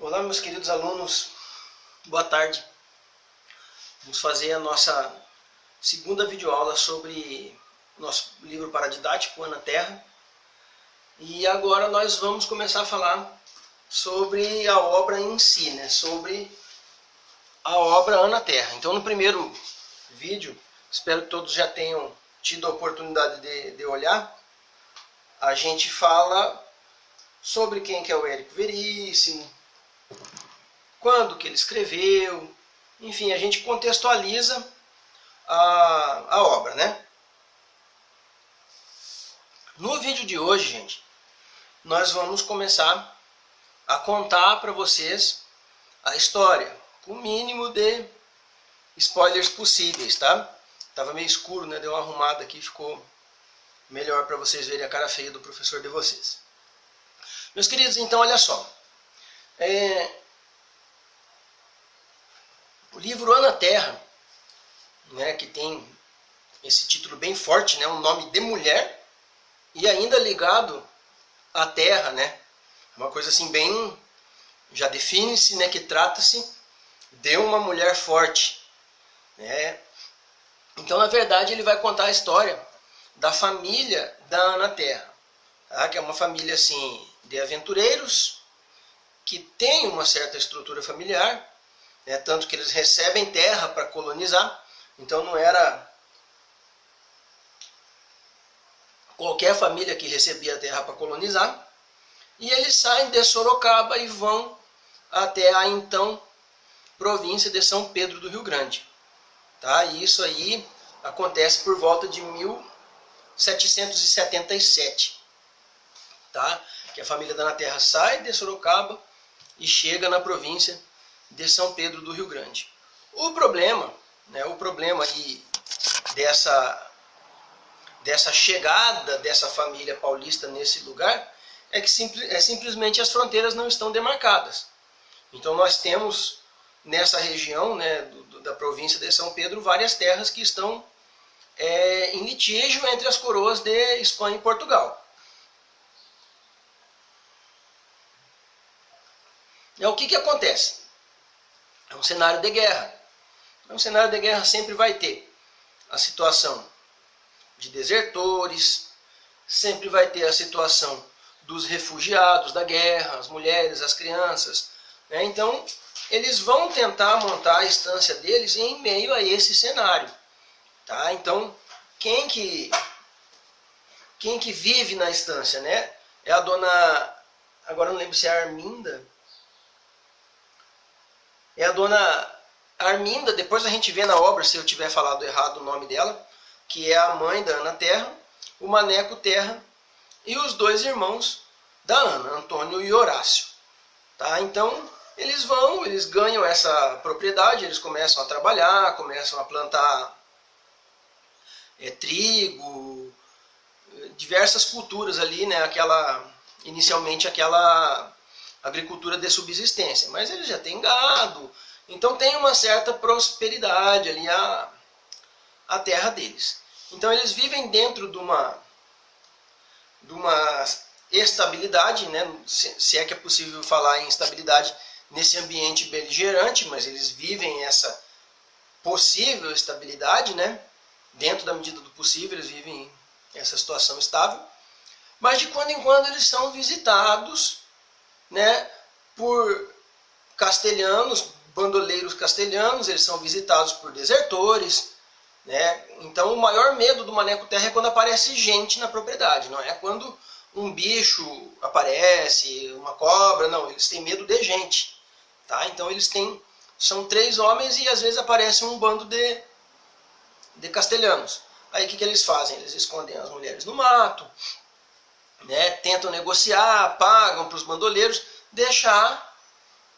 Olá, meus queridos alunos, boa tarde. Vamos fazer a nossa segunda videoaula sobre nosso livro paradidático, Ana Terra. E agora nós vamos começar a falar sobre a obra em si, né? Sobre a obra Ana Terra. Então, no primeiro vídeo, espero que todos já tenham tido a oportunidade de olhar. A gente fala sobre quem que é o Érico Veríssimo, quando que ele escreveu, enfim, a gente contextualiza a obra, né? No vídeo de hoje, gente, nós vamos começar a contar para vocês a história, com o mínimo de spoilers possíveis, tá? Tava meio escuro, né? Deu uma arrumada aqui, ficou melhor para vocês verem a cara feia do professor de vocês. Meus queridos, então olha só. O livro Ana Terra, né, que tem esse título bem forte, né, um nome de mulher, e ainda ligado à terra, né, uma coisa assim bem, já define-se, né, que trata-se de uma mulher forte, né. Então, na verdade, ele vai contar a história da família da Ana Terra, tá? Que é uma família assim de aventureiros que tem uma certa estrutura familiar, né, tanto que eles recebem terra para colonizar, então não era qualquer família que recebia terra para colonizar, e eles saem de Sorocaba e vão até a então província de São Pedro do Rio Grande. Tá? E isso aí acontece por volta de 1777. Tá? Que a família da Ana Terra sai de Sorocaba e chega na província de São Pedro do Rio Grande. O problema aí dessa chegada dessa família paulista nesse lugar é que simplesmente as fronteiras não estão demarcadas. Então nós temos nessa região, né, da província de São Pedro várias terras que estão em litígio entre as coroas de Espanha e Portugal. O que acontece? É um cenário de guerra. Um cenário de guerra sempre vai ter a situação de desertores, sempre vai ter a situação dos refugiados da guerra, as mulheres, as crianças, né? Então, eles vão tentar montar a estância deles em meio a esse cenário. Tá? Então, quem que vive na estância, né? É a dona, agora não lembro se é a Arminda, é a dona Arminda, depois a gente vê na obra se eu tiver falado errado o nome dela, que é a mãe da Ana Terra, o Maneco Terra e os dois irmãos da Ana, Antônio e Horácio. Tá? Então, eles ganham essa propriedade, eles começam a trabalhar, começam a plantar trigo, diversas culturas ali, né? Inicialmente aquela agricultura de subsistência, mas eles já têm gado, então tem uma certa prosperidade ali a terra deles. Então eles vivem dentro de uma estabilidade, né? Se é que é possível falar em estabilidade nesse ambiente beligerante, mas eles vivem essa possível estabilidade, né? Dentro da medida do possível, eles vivem essa situação estável, mas de quando em quando eles são visitados, né, por castelhanos, bandoleiros castelhanos, eles são visitados por desertores, né? Então o maior medo do Maneco Terra é quando aparece gente na propriedade, não é quando um bicho aparece, uma cobra, não, eles têm medo de gente, tá? Então são 3 homens e às vezes aparece um bando de castelhanos. Aí o que eles fazem? Eles escondem as mulheres no mato, né, tentam negociar, pagam para os bandoleiros deixar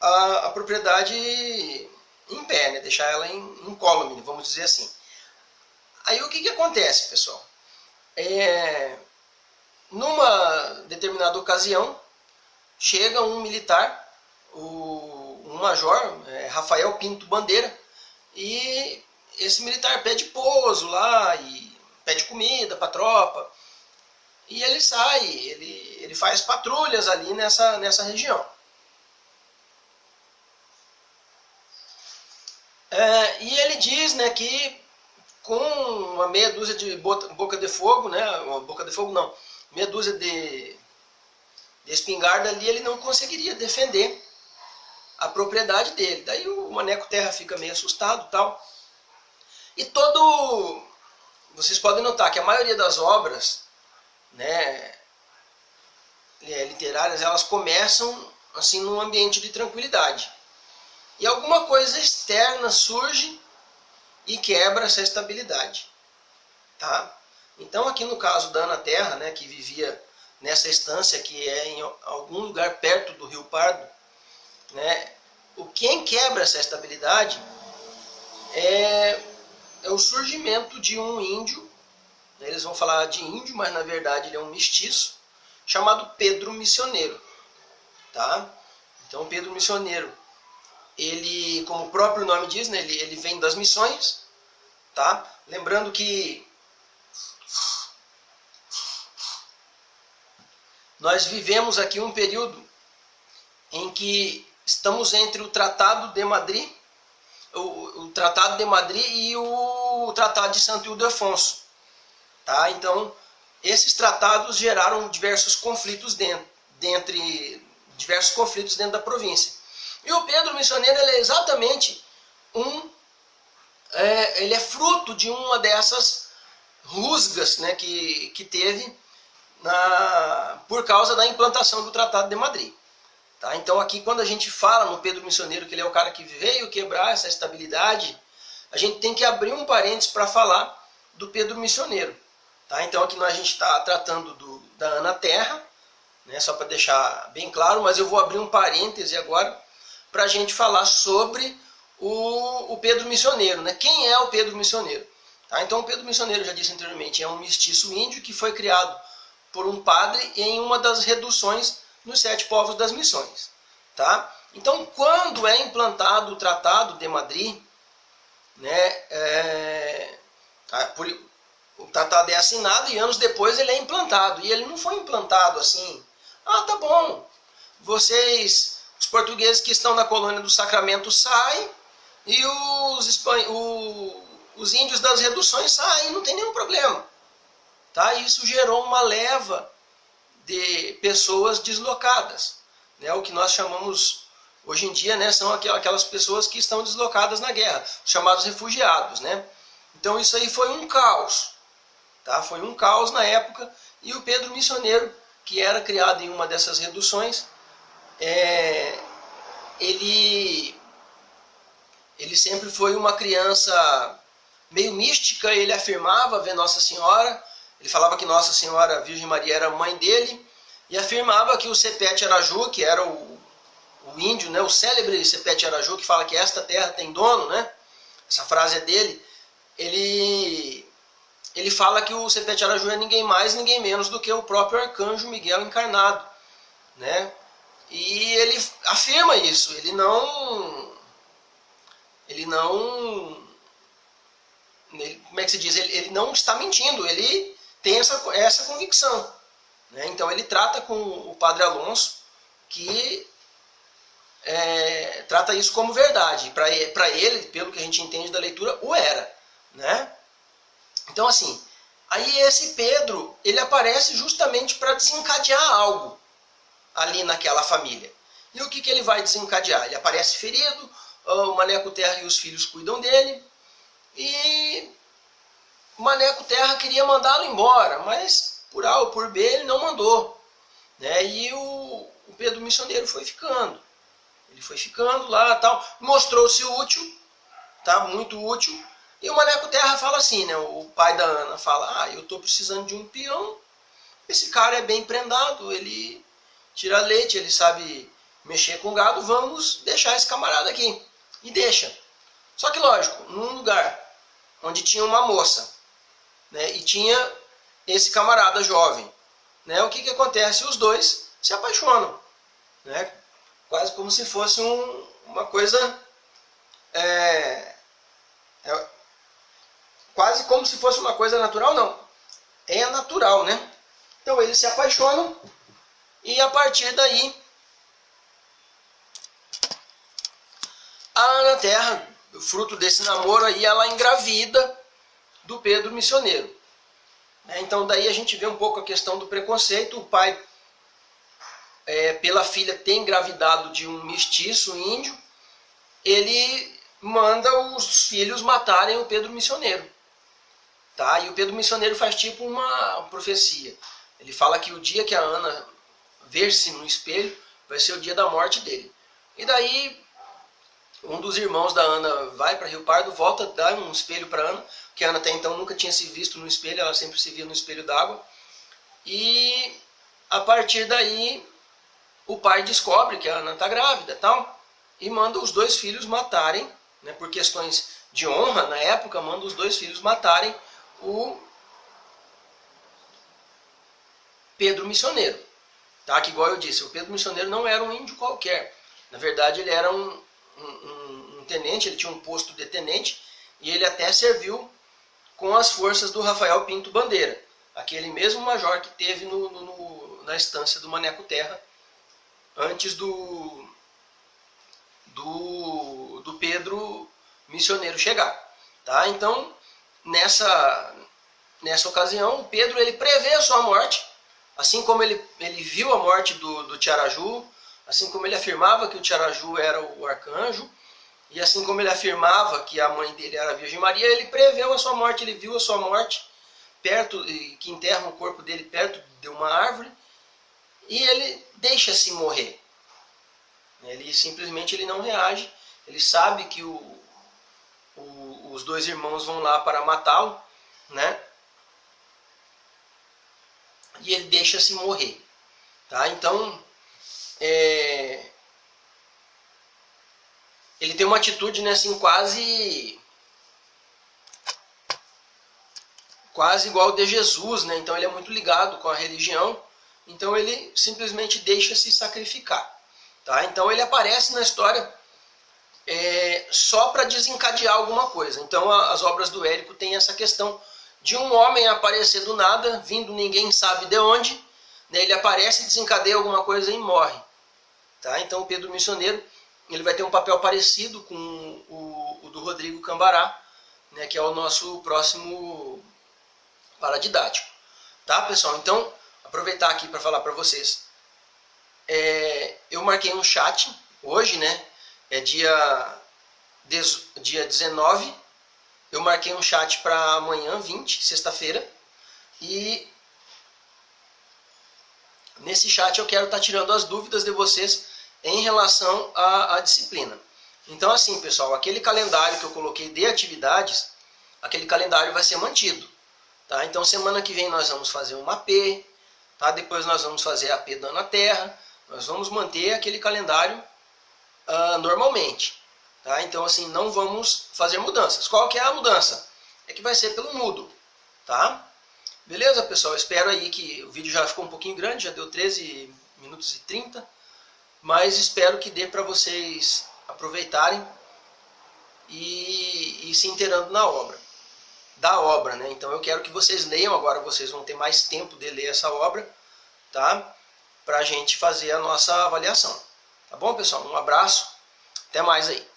a propriedade em pé, né, deixar ela incólume, vamos dizer assim. Aí o que acontece, pessoal? Numa determinada ocasião, chega um militar, um major, Rafael Pinto Bandeira, e esse militar pede pouso lá, e pede comida para a tropa, e ele sai, ele faz patrulhas ali nessa região. E ele diz, né, que com uma meia dúzia de boca de fogo, né, boca de fogo não, meia dúzia de espingarda ali, ele não conseguiria defender a propriedade dele. Daí o Maneco Terra fica meio assustado, tal. E vocês podem notar que a maioria das obras, né, literárias, elas começam assim num ambiente de tranquilidade. E alguma coisa externa surge e quebra essa estabilidade, tá? Então aqui no caso da Ana Terra, né, que vivia nessa estância que é em algum lugar perto do Rio Pardo, né, quem quebra essa estabilidade é o surgimento de um índio, né, eles vão falar de índio, mas na verdade ele é um mestiço, chamado Pedro Missioneiro, tá? Então Pedro Missioneiro, ele, como o próprio nome diz, né, ele vem das missões, tá? Lembrando que nós vivemos aqui um período em que estamos entre o Tratado de Madrid, o Tratado de Madrid e o Tratado de Santo Ildefonso, tá? Então, esses tratados geraram diversos conflitos dentro da província. E o Pedro Missioneiro, ele é exatamente ele é fruto de uma dessas rusgas, né, que teve por causa da implantação do Tratado de Madrid. Tá? Então aqui quando a gente fala no Pedro Missioneiro que ele é o cara que veio quebrar essa estabilidade, a gente tem que abrir um parênteses para falar do Pedro Missioneiro. Tá? Então aqui a gente está tratando da Ana Terra, né, só para deixar bem claro, mas eu vou abrir um parêntese agora para a gente falar sobre o Pedro Missioneiro. Né? Quem é o Pedro Missioneiro? Tá? Então o Pedro Missioneiro, já disse anteriormente, é um mestiço índio que foi criado por um padre em uma das reduções nos 7 povos das missões. Tá? Então, quando é implantado o Tratado de Madrid, né, o tratado é assinado e anos depois ele é implantado. E ele não foi implantado assim, tá bom, os portugueses que estão na colônia do Sacramento saem e os índios das reduções saem, não tem nenhum problema. Tá? Isso gerou uma leva de pessoas deslocadas, né? O que nós chamamos hoje em dia, né, são aquelas pessoas que estão deslocadas na guerra, chamados refugiados, né? Então isso aí foi um caos, tá? Foi um caos na época, e o Pedro Missioneiro, que era criado em uma dessas reduções, ele sempre foi uma criança meio mística. Ele afirmava ver Nossa Senhora. Ele falava que Nossa Senhora Virgem Maria era mãe dele, e afirmava que o Sepete Araju, que era o índio, né, o célebre Sepete Araju, que fala que esta terra tem dono, né, essa frase é dele, ele fala que o Sepete Araju é ninguém mais, ninguém menos do que o próprio Arcanjo Miguel encarnado. Né? E ele afirma isso, ele não, como é que se diz, ele não está mentindo, ele tem essa convicção. Né? Então ele trata com o Padre Alonso, que trata isso como verdade. Para ele, pelo que a gente entende da leitura, o era. Né? Então assim, aí esse Pedro, ele aparece justamente para desencadear algo ali naquela família. E o que ele vai desencadear? Ele aparece ferido, o Maneco Terra e os filhos cuidam dele, e o Maneco Terra queria mandá-lo embora, mas por A ou por B ele não mandou. Né? E o Pedro Missioneiro foi ficando. Ele foi ficando lá, tal, mostrou-se útil, tá? Muito útil. E o Maneco Terra fala assim, né? O pai da Ana fala, eu estou precisando de um peão, esse cara é bem prendado, ele tira leite, ele sabe mexer com gado, vamos deixar esse camarada aqui. E deixa. Só que lógico, num lugar onde tinha uma moça, né, e tinha esse camarada jovem, né, o que acontece? Os dois se apaixonam. Né? Quase como se fosse uma coisa... quase como se fosse uma coisa natural, não. É natural, né? Então eles se apaixonam e a partir daí a Ana Terra, fruto desse namoro aí, ela engravida do Pedro missioneiro. Então daí a gente vê um pouco a questão do preconceito. O pai, pela filha ter engravidado de um mestiço índio, ele manda os filhos matarem o Pedro missioneiro. Tá? E o Pedro missioneiro faz tipo uma profecia. Ele fala que o dia que a Ana ver-se no espelho vai ser o dia da morte dele. E daí um dos irmãos da Ana vai para Rio Pardo, volta, dá um espelho para Ana, que a Ana até então nunca tinha se visto no espelho, ela sempre se via no espelho d'água. E a partir daí o pai descobre que a Ana está grávida, tal, e manda os dois filhos matarem, né, por questões de honra na época, manda os dois filhos matarem o Pedro missioneiro. Tá? Que igual eu disse, o Pedro missioneiro não era um índio qualquer. Na verdade ele era um tenente, ele tinha um posto de tenente, e ele até serviu com as forças do Rafael Pinto Bandeira, aquele mesmo major que teve na estância do Maneco Terra, antes do Pedro missioneiro chegar. Tá? Então, nessa ocasião, o Pedro ele prevê a sua morte, assim como ele viu a morte do Tiaraju, assim como ele afirmava que o Tiaraju era o arcanjo, e assim como ele afirmava que a mãe dele era a Virgem Maria, ele preveu a sua morte, ele viu a sua morte, que enterram o corpo dele perto de uma árvore, e ele deixa-se morrer. Ele simplesmente não reage, ele sabe que os dois irmãos vão lá para matá-lo, né? E ele deixa-se morrer. Tá? Então, ele tem uma atitude, né, assim, quase igual de Jesus, né? Então ele é muito ligado com a religião, então ele simplesmente deixa se sacrificar. Tá? Então ele aparece na história só para desencadear alguma coisa. Então as obras do Érico têm essa questão de um homem aparecer do nada, vindo ninguém sabe de onde, né? Ele aparece, desencadeia alguma coisa e morre. Tá? Então o Pedro missioneiro ele vai ter um papel parecido com o do Rodrigo Cambará, né, que é o nosso próximo paradidático. Tá, pessoal? Então, aproveitar aqui para falar para vocês. Eu marquei um chat hoje, né? É dia 19. Eu marquei um chat para amanhã, 20, sexta-feira. E nesse chat eu quero estar tirando as dúvidas de vocês em relação à disciplina. Então assim, pessoal, aquele calendário que eu coloquei de atividades, aquele calendário vai ser mantido. Tá? Então semana que vem nós vamos fazer uma AP, tá? Depois nós vamos fazer a AP dando a terra, nós vamos manter aquele calendário normalmente. Tá? Então assim, não vamos fazer mudanças. Qual que é a mudança? É que vai ser pelo Moodle. Tá? Beleza, pessoal? Espero aí que o vídeo já ficou um pouquinho grande, já deu 13 minutos e 30. Mas espero que dê para vocês aproveitarem e se inteirando da obra, né? Então eu quero que vocês leiam, agora vocês vão ter mais tempo de ler essa obra, tá? Para a gente fazer a nossa avaliação. Tá bom, pessoal? Um abraço, até mais aí.